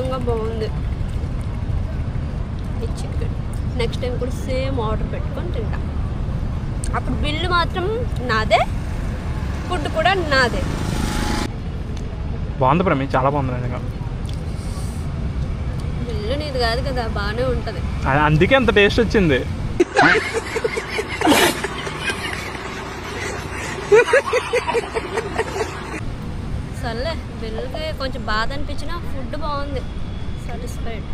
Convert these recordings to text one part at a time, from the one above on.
నిజంగా బాగుంది ఈ చికెన్. నెక్స్ట్ టైం కూడా సేమ్ ఆర్డర్ పెట్టుకొని తింటా. అప్పుడు బిల్లు మాత్రం నాదే, ఫుడ్ కూడా నాదే. బాగుంది ప్రమి, చాలా బాగుంది నిజంగా. బిల్లు నీది కాదు కదా, బాగానే ఉంటుంది. అందుకే అంత టేస్ట్ వచ్చింది. సర్లే, బిల్లుకి కొంచెం బాధ అనిపించినా ఫుడ్ బాగుంది. సాటిస్ఫైడ్.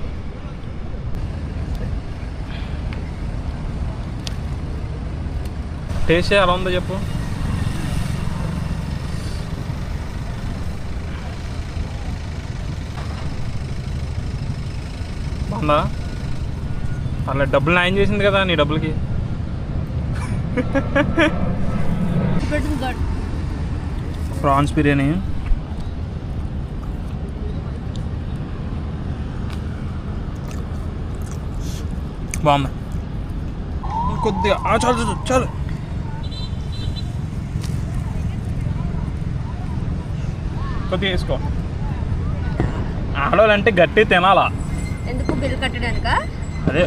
టేస్ట్ ఎలా ఉందో చెప్పు. బాగుందా? అలా డబ్బులు న్యాయం చేసింది కదా నీ డబ్బులకి. ప్రాన్స్ బిర్యానీ బాగుంది. కొద్దిగా చాలు చాలు. కొద్దిగా వేసుకో. ఆడవాళ్ళంటే గట్టి తినాలా. ఎందుకు? బిల్లు కట్టడానికా? అదే.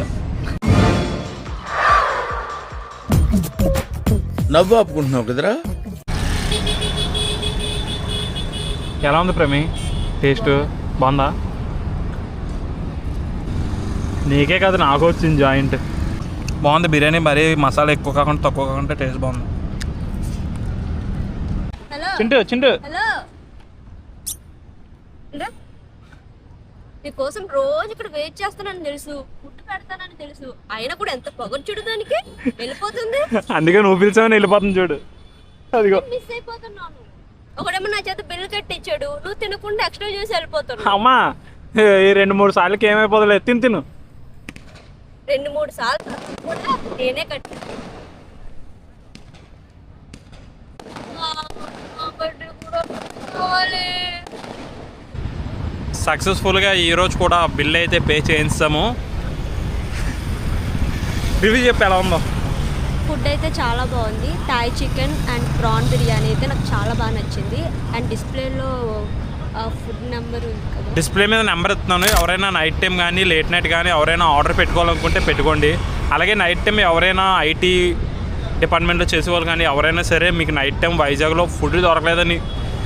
నవ్వు ఆపుకుంటున్నావు కదరా. ఎలా ఉంది ప్రమి? టేస్ట్ బాగుందా? నీకే కాదు నాకు వచ్చింది జాయింట్. బాగుంది బిర్యానీ. మరీ మసాలా ఎక్కువ కాకుండా తక్కువ కాకుండా టేస్ట్ బాగుంది. హలో చింటూ హలో, నీకోసం రోజు ఇక్కడ వెయిట్ చేస్తానని తెలుసు, ఫుడ్ పెడతానని తెలుసు, అయినా కూడా ఎంత పొగొచ్చుడు దానికి. వెళ్ళిపోతుంది. అందుకే నువ్వు పిలిచావని వెళ్ళిపోతుంది చూడు. అదిగో మిస్ అయిపోతున్నాను. ఒకడేమో నా చేత బిల్లు కట్టించాడు, నువ్వు తినకుండా ఎక్స్ట్రా చేసి వెళ్ళిపోతున్నావు. అమ్మా, ఈ 2-3 సార్లకి ఏమైపోతుంది. తిను 2-3 సార్లు కూడా నేనే కట్టాను. సక్సెస్ఫుల్గా ఈరోజు కూడా బిల్ అయితే పే చేయిస్తాము. రివ్యూ చెప్పి ఎలా ఉందో. ఫుడ్ అయితే చాలా బాగుంది. Thai chicken and prawn biryani అయితే నాకు చాలా బాగా నచ్చింది. అండ్ డిస్ప్లేలో ఫుడ్ నెంబర్ ఉంది కదా, డిస్ప్లే మీద నెంబర్ ఇస్తున్నాను. ఎవరైనా నైట్ టైం కానీ లేట్ నైట్ కానీ ఎవరైనా ఆర్డర్ పెట్టుకోవాలనుకుంటే పెట్టుకోండి. అలాగే నైట్ టైం ఎవరైనా ఐటీ డిపార్ట్మెంట్లో చేసేవాళ్ళు కానీ ఎవరైనా సరే మీకు నైట్ టైం వైజాగ్లో ఫుడ్ దొరకలేదని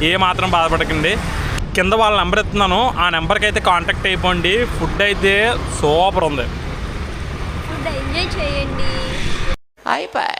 ఏ మాత్రం బాధపడకండి. కింద వాళ్ళ నెంబర్ ఇస్తున్నాను, ఆ నెంబర్కి అయితే కాంటాక్ట్ అయిపోండి. ఫుడ్ అయితే సూపర్ ఉంది. ఫుడ్ ఎంజాయ్ చేయండి. అయిపోయి.